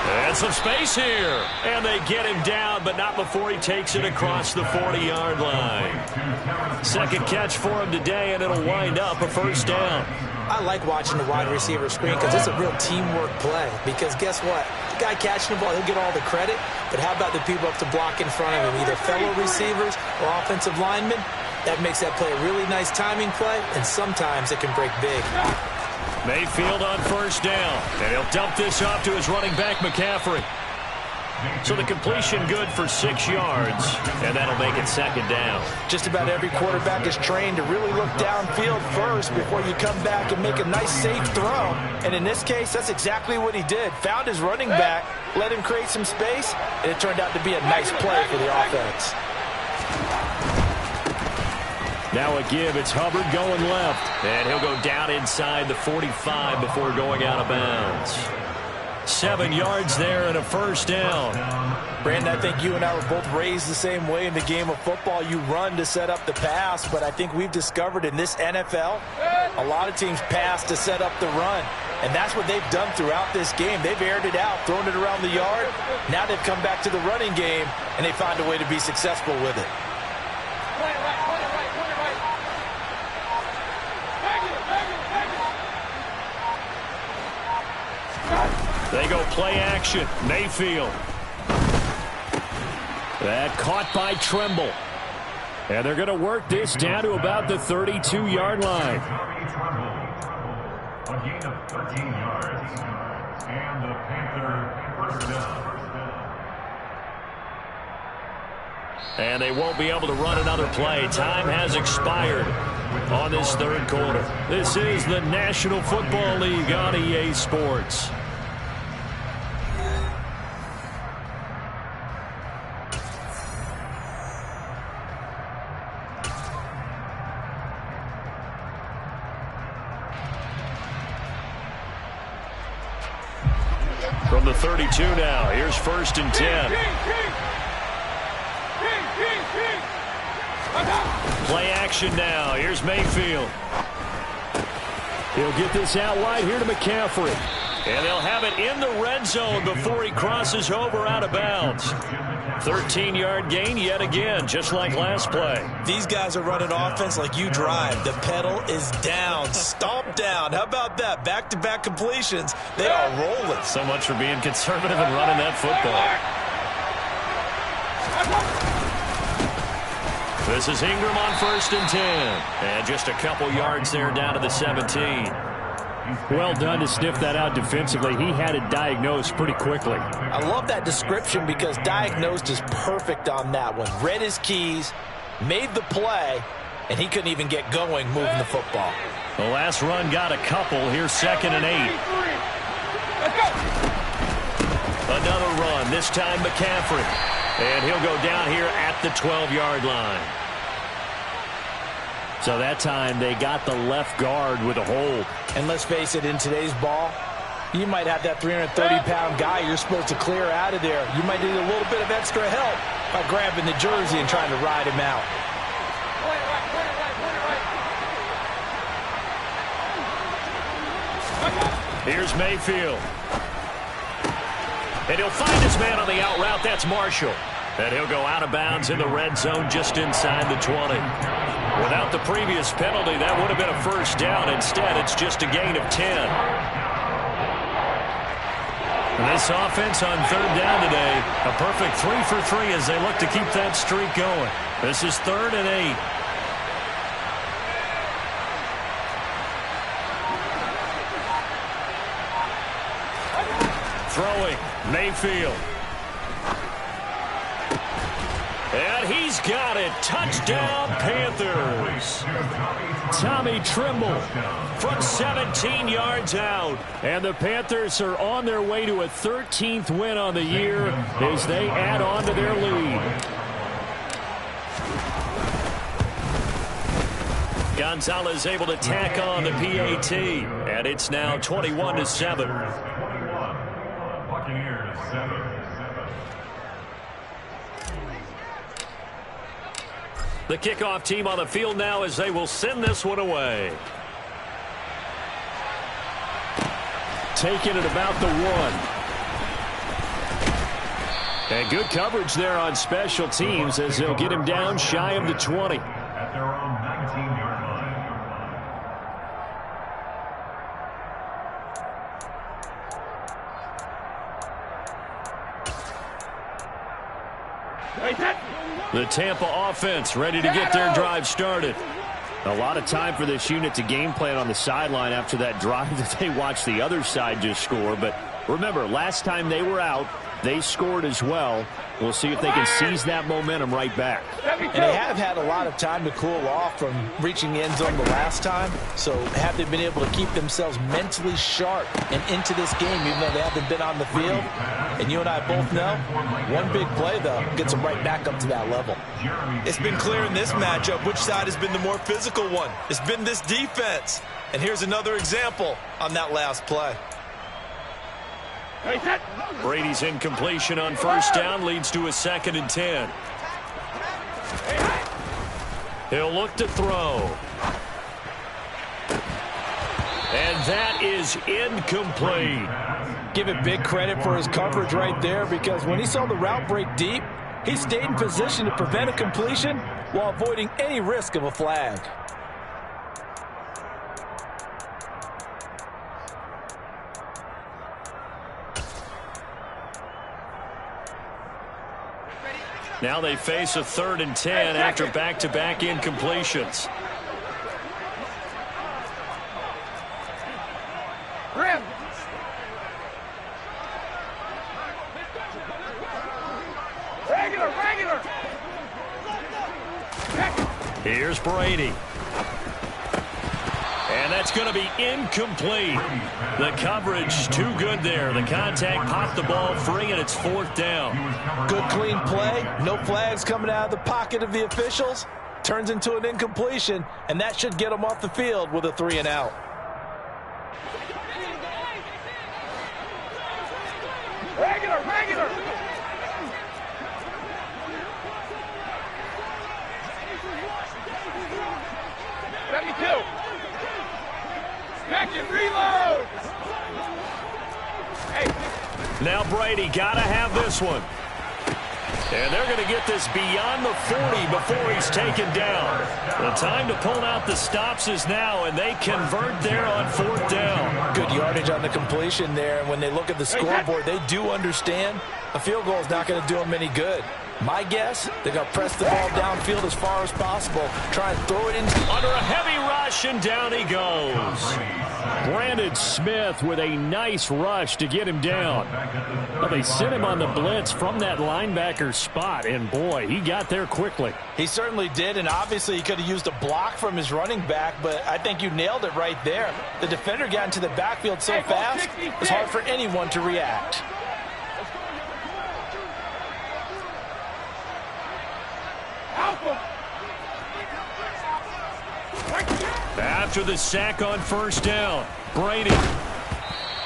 And some space here. And they get him down, but not before he takes it across the 40-yard line. Second catch for him today, and it'll wind up a first down. I like watching the wide receiver screen because it's a real teamwork play. Because guess what? The guy catching the ball, he'll get all the credit. But how about the people up to block in front of him, either fellow receivers or offensive linemen? That makes that play a really nice timing play, and sometimes it can break big. Mayfield on first down, and he'll dump this off to his running back, McCaffrey. So the completion good for 6 yards, and that'll make it second down. Just about every quarterback is trained to really look downfield first before you come back and make a nice, safe throw. And in this case, that's exactly what he did. Found his running back, let him create some space, and it turned out to be a nice play for the offense. Now a give. It's Hubbard going left. And he'll go down inside the 45 before going out of bounds. 7 yards there and a first down. Brandon, I think you and I were both raised the same way in the game of football. You run to set up the pass, but I think we've discovered in this NFL, a lot of teams pass to set up the run. And that's what they've done throughout this game. They've aired it out, thrown it around the yard. Now they've come back to the running game, and they find a way to be successful with it. They go play action. Mayfield. That caught by Tremble. And they're going to work this down to about the 32-yard line. A gain of 13 yards. And the Panther first down. And they won't be able to run another play. Time has expired on this third quarter. This is the National Football League on EA Sports. From the 32 now, here's 1st and 10. Play action now. Here's Mayfield. He'll get this out wide here to McCaffrey. And they'll have it in the red zone before he crosses over out of bounds. 13-yard gain yet again, just like last play. These guys are running offense like you drive. The pedal is down, stomp down. How about that? Back-to-back completions. They are rolling. So much for being conservative and running that football. This is Ingram on 1st and 10. And just a couple yards there down to the 17. Well done to sniff that out defensively. He had it diagnosed pretty quickly. I love that description because diagnosed is perfect on that one. Read his keys, made the play, and he couldn't even get going moving the football. The last run got a couple. Here's 2nd and 8. Another run, this time McCaffrey. And he'll go down here at the 12-yard line. So that time they got the left guard with a hold. And let's face it, in today's ball, you might have that 330-pound guy you're supposed to clear out of there. You might need a little bit of extra help by grabbing the jersey and trying to ride him out. Here's Mayfield. And he'll find his man on the out route. That's Marshall. And he'll go out of bounds in the red zone just inside the 20. Without the previous penalty, that would have been a first down. Instead, it's just a gain of 10. This offense on third down today, a perfect 3 for 3 as they look to keep that streak going. This is 3rd and 8. Throwing, Mayfield. And he's got it. Touchdown, Panthers. Tommy Trimble from 17 yards out. And the Panthers are on their way to a 13th win on the year as they add on to their lead. Gonzalez able to tack on the PAT. And it's now 21-7. Buccaneers 7. The kickoff team on the field now as they will send this one away. Taking it about the 1. And good coverage there on special teams as they'll get him down shy of the 20. At their own 19-yard line. The Tampa offense ready to get their drive started. A lot of time for this unit to game plan on the sideline after that drive that they watched the other side just score. But remember, last time they were out, they scored as well. We'll see if they can seize that momentum right back. And they have had a lot of time to cool off from reaching the end zone the last time. So have they been able to keep themselves mentally sharp and into this game even though they haven't been on the field? And you and I both know, one big play, though, gets them right back up to that level. It's been clear in this matchup which side has been the more physical one. It's been this defense. And here's another example on that last play. Brady's incompletion on first down leads to a 2nd and 10. He'll look to throw. And that is incomplete. Give it big credit for his coverage right there because when he saw the route break deep, he stayed in position to prevent a completion while avoiding any risk of a flag. Now they face a 3rd and 10 after back-to-back incompletions. Regular. Here's Brady. And that's going to be incomplete. The coverage too good there. The contact popped the ball free, and it's 4th down. Good, clean play. No flags coming out of the pocket of the officials. Turns into an incompletion, and that should get them off the field with a 3 and out. Regular. 72. Back and reload. Now Brady got to have this one. And they're going to get this beyond the 40 before he's taken down. The time to pull out the stops is now, and they convert there on 4th down. Good yardage on the completion there. And when they look at the scoreboard, they do understand a field goal is not going to do them any good. My guess, they're going to press the ball downfield as far as possible. Try and throw it in. Under a heavy rush, and down he goes. Brandon Smith with a nice rush to get him down. Well, they sent him on the blitz from that linebacker spot, and boy, he got there quickly. He certainly did, and obviously he could have used a block from his running back, but I think you nailed it right there. The defender got into the backfield so fast, it's hard for anyone to react. after the sack on first down. Brady.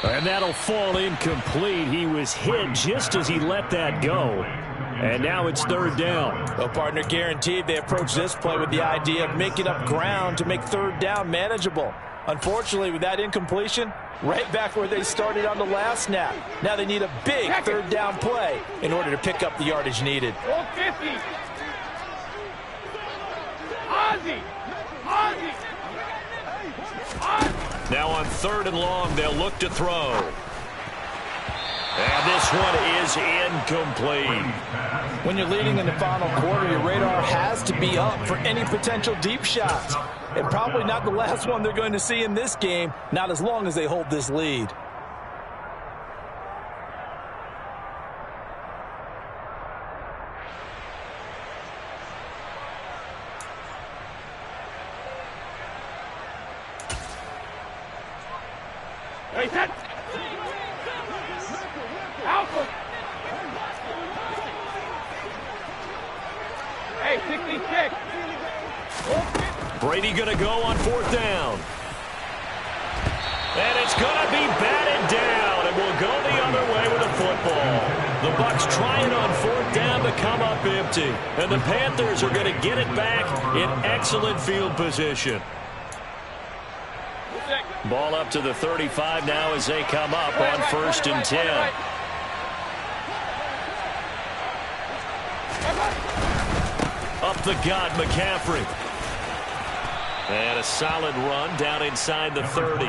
And that'll fall incomplete. He was hit just as he let that go. And now it's third down. Well, partner, guaranteed they approach this play with the idea of making up ground to make third down manageable. Unfortunately, with that incompletion, right back where they started on the last snap. Now they need a big third down play in order to pick up the yardage needed. 50. Ozzie. Now on third and long, they'll look to throw. And this one is incomplete. When you're leading in the final quarter, your radar has to be up for any potential deep shots. And probably not the last one they're going to see in this game, not as long as they hold this lead. Hey, set. Alpha. Hey, 66. Brady going to go on fourth down. And it's going to be batted down, and we'll go the other way with the football. The Bucs trying on fourth down to come up empty. And the Panthers are going to get it back in excellent field position. Ball up to the 35 now as they come up on first and 10. Up the gut, McCaffrey. And a solid run down inside the 30.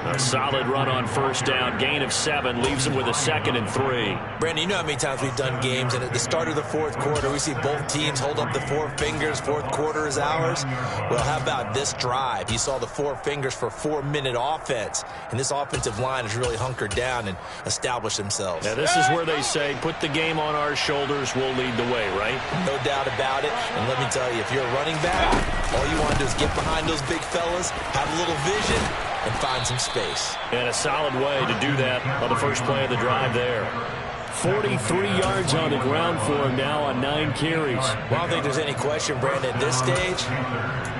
A solid run on first down. Gain of 7 leaves him with a 2nd and 3. Brandon, you know how many times we've done games, and at the start of the fourth quarter, we see both teams hold up the 4 fingers. Fourth quarter is ours. Well, how about this drive? You saw the 4 fingers for 4-minute offense, and this offensive line has really hunkered down and established themselves. Now, this is where they say, put the game on our shoulders, we'll lead the way, right? No doubt about it. And let me tell you, if you're a running back, all you want to do is get behind those big fellas, have a little vision, and find some space. And a solid way to do that on the first play of the drive there. 43 yards on the ground for him now on 9 carries. Well, I don't think there's any question, Brandon, at this stage,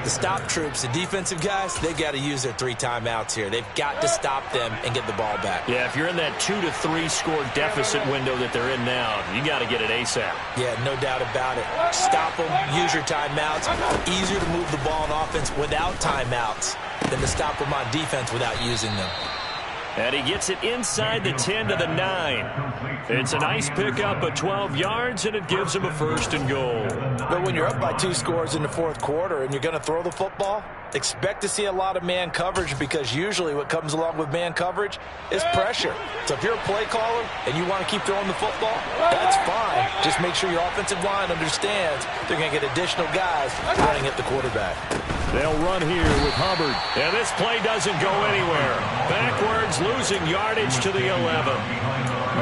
the stop troops, the defensive guys, they've got to use their 3 timeouts here. They've got to stop them and get the ball back. Yeah, if you're in that 2 to 3 score deficit window that they're in now, you got to get it ASAP. Yeah, no doubt about it. Stop them, use your timeouts. Easier to move the ball on offense without timeouts than to stop them on defense without using them. And he gets it inside the 10 to the 9. It's a nice pickup of 12 yards, and it gives him a 1st and goal. But when you're up by 2 scores in the fourth quarter and you're going to throw the football, expect to see a lot of man coverage, because usually what comes along with man coverage is pressure. So if you're a play caller and you want to keep throwing the football, that's fine. Just make sure your offensive line understands they're going to get additional guys running at the quarterback. They'll run here with Hubbard. And this play doesn't go anywhere. Backwards, losing yardage to the 11.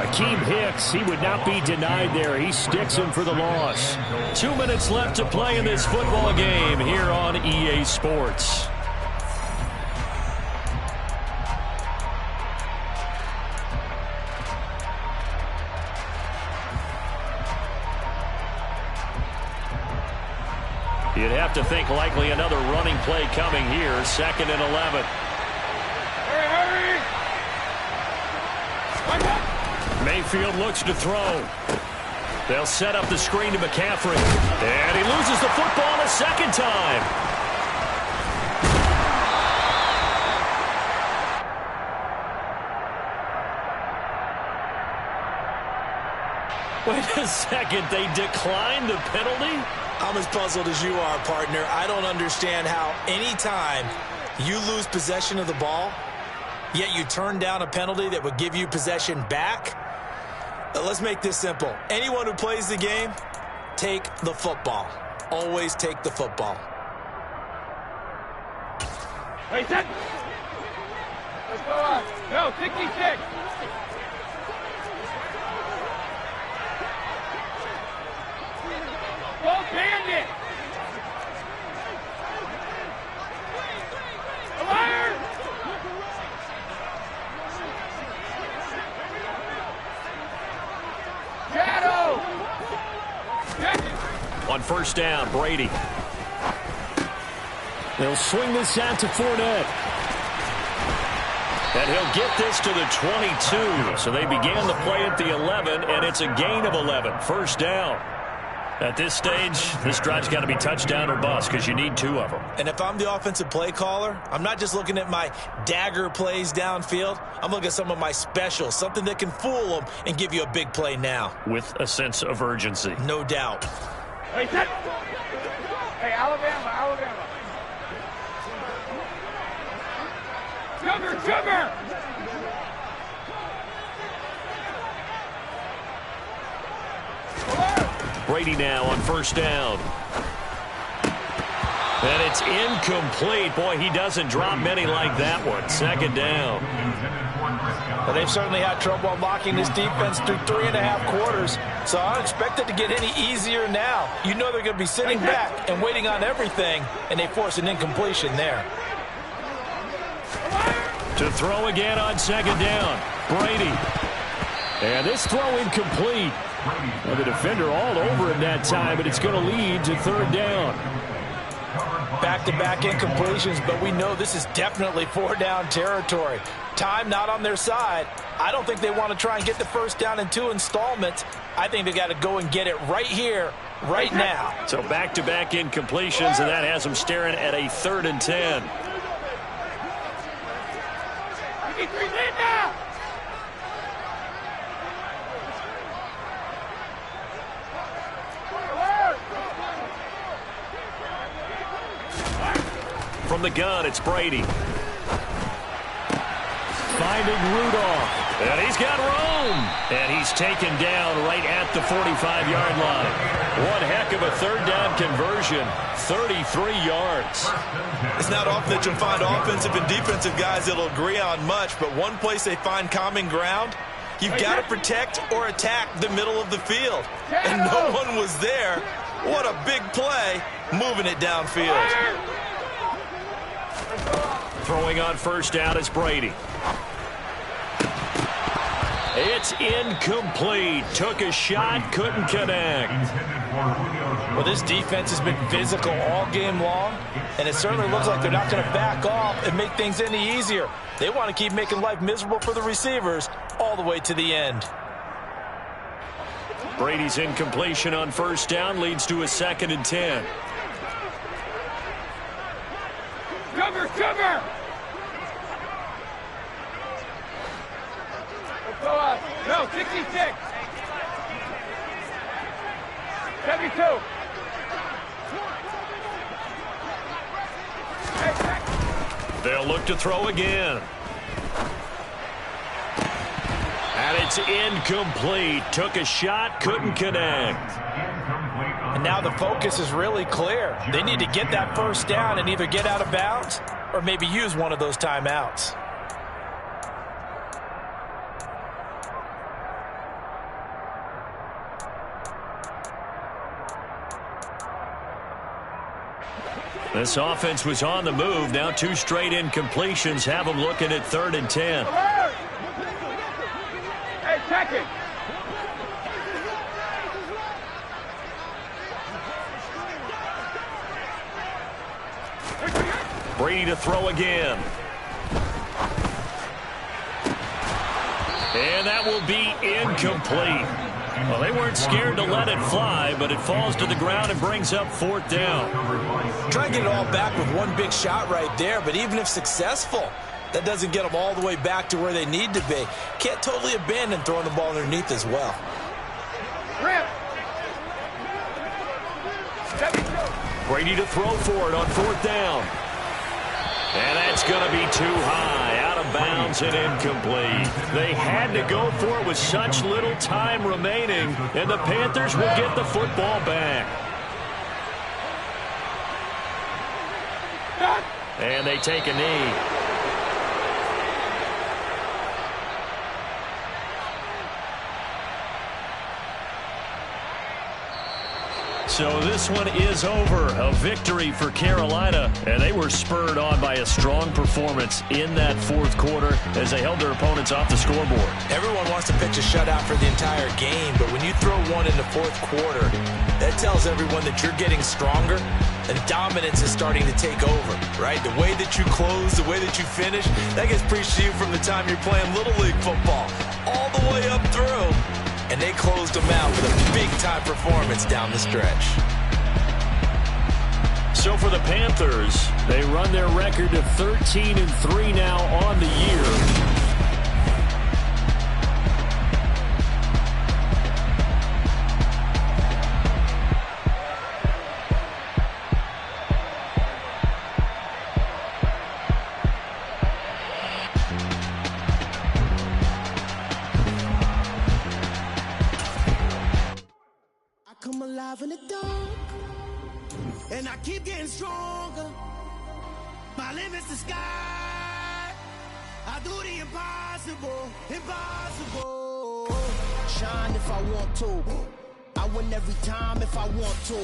Akeem Hicks, he would not be denied there. He sticks him for the loss. 2 minutes left to play in this football game here on EA Sports. You'd have to think likely another running play coming here. 2nd and 11. Hurry! Mayfield looks to throw. They'll set up the screen to McCaffrey. And he loses the football a 2nd time. Wait a second. They declined the penalty? I'm as puzzled as you are, partner. I don't understand how any time you lose possession of the ball, yet you turn down a penalty that would give you possession back. Let's make this simple. Anyone who plays the game, take the football. Always take the football. Hey, set. Let's go on. No, 66. Go bandit. Fire. Shadow. On first down, Brady. They'll swing this out to Fournette. And he'll get this to the 22. So they began the play at the 11, and it's a gain of 11. First down. At this stage, this drive's got to be touchdown or bust because you need 2 of them. And if I'm the offensive play caller, I'm not just looking at my dagger plays downfield. I'm looking at some of my specials, something that can fool them and give you a big play now. With a sense of urgency. No doubt. Hey, set. Hey, Alabama. Sugar. Brady now on first down. And it's incomplete. Boy, he doesn't drop many like that one. Second down. Well, they've certainly had trouble unlocking this defense through 3.5 quarters, so I don't expect it to get any easier now. You know they're going to be sitting back and waiting on everything, and they force an incompletion there. To throw again on second down. Brady. And this throw incomplete. Well, the defender all over him that time, but it's going to lead to third down. Back-to-back incompletions, but we know this is definitely 4-down territory. Time not on their side. I don't think they want to try and get the first down in 2 installments. I think they got to go and get it right here, right now. So back-to-back incompletions, and that has them staring at a 3rd and 10. From the gun, it's Brady. Finding Rudolph. And he's got room. And he's taken down right at the 45-yard line. One heck of a 3rd down conversion. 33 yards. It's not often that you'll find offensive and defensive guys that'll agree on much, but one place they find common ground, you've got to protect or attack the middle of the field. And no one was there. What a big play, moving it downfield. Throwing on first down is Brady. It's incomplete. Took a shot, couldn't connect. Well, this defense has been physical all game long, and it certainly looks like they're not going to back off and make things any easier. They want to keep making life miserable for the receivers all the way to the end. Brady's incompletion on first down leads to a 2nd and 10. Sugar. Let's go up. No, 66. 72. They'll look to throw again. And it's incomplete. Took a shot, couldn't connect. And now the focus is really clear. They need to get that first down and either get out of bounds or maybe use one of those timeouts. This offense was on the move. Now 2 straight incompletions have them looking at 3rd and 10. Hey, check it. Brady to throw again. And that will be incomplete. Well, they weren't scared to let it fly, but it falls to the ground and brings up 4th down. Try and get it all back with one big shot right there, but even if successful, that doesn't get them all the way back to where they need to be. Can't totally abandon throwing the ball underneath as well. Rip. Brady to throw for it on 4th down. And that's going to be too high, out of bounds and incomplete. They had to go for it with such little time remaining, and the Panthers will get the football back. And they take a knee. So this one is over. A victory for Carolina, and they were spurred on by a strong performance in that fourth quarter as they held their opponents off the scoreboard. Everyone wants to pitch a shutout for the entire game, but when you throw one in the fourth quarter, that tells everyone that you're getting stronger and dominance is starting to take over, right? The way that you close, the way that you finish, that gets preached to you from the time you're playing Little League football all the way up through. And they closed them out with a big-time performance down the stretch. So for the Panthers, they run their record to 13-3 now on the year. Come alive in the dark, and I keep getting stronger. My limit's the sky. I do the impossible, impossible. Shine if I want to. I win every time if I want to.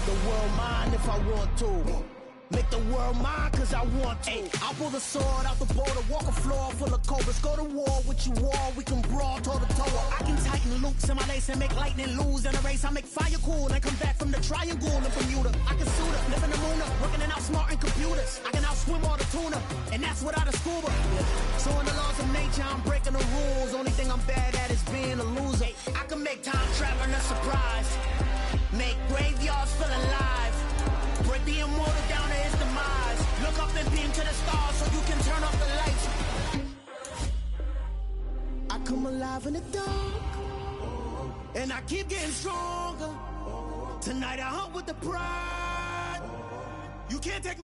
The world mine if I want to. Make the world mine cause I want to. I'll pull the sword out the border, walk a floor full of cobras. Go to war with you all, we can brawl toe to toe. I can tighten loops in my lace and make lightning lose in a race. I make fire cool and come back from the triangle in Bermuda. I can suit up, live in the moon up, working and outsmarting computers. I can outswim all the tuna, and that's without a scuba. So in the laws of nature, I'm breaking the rules. Only thing I'm bad at is being a loser. I can make time traveling a surprise, make graveyards feel alive. Break the immortal down to his demise. Look up and beam to the stars so you can turn off the lights. I come alive in the dark, and I keep getting stronger. Tonight I hunt with the pride. You can't take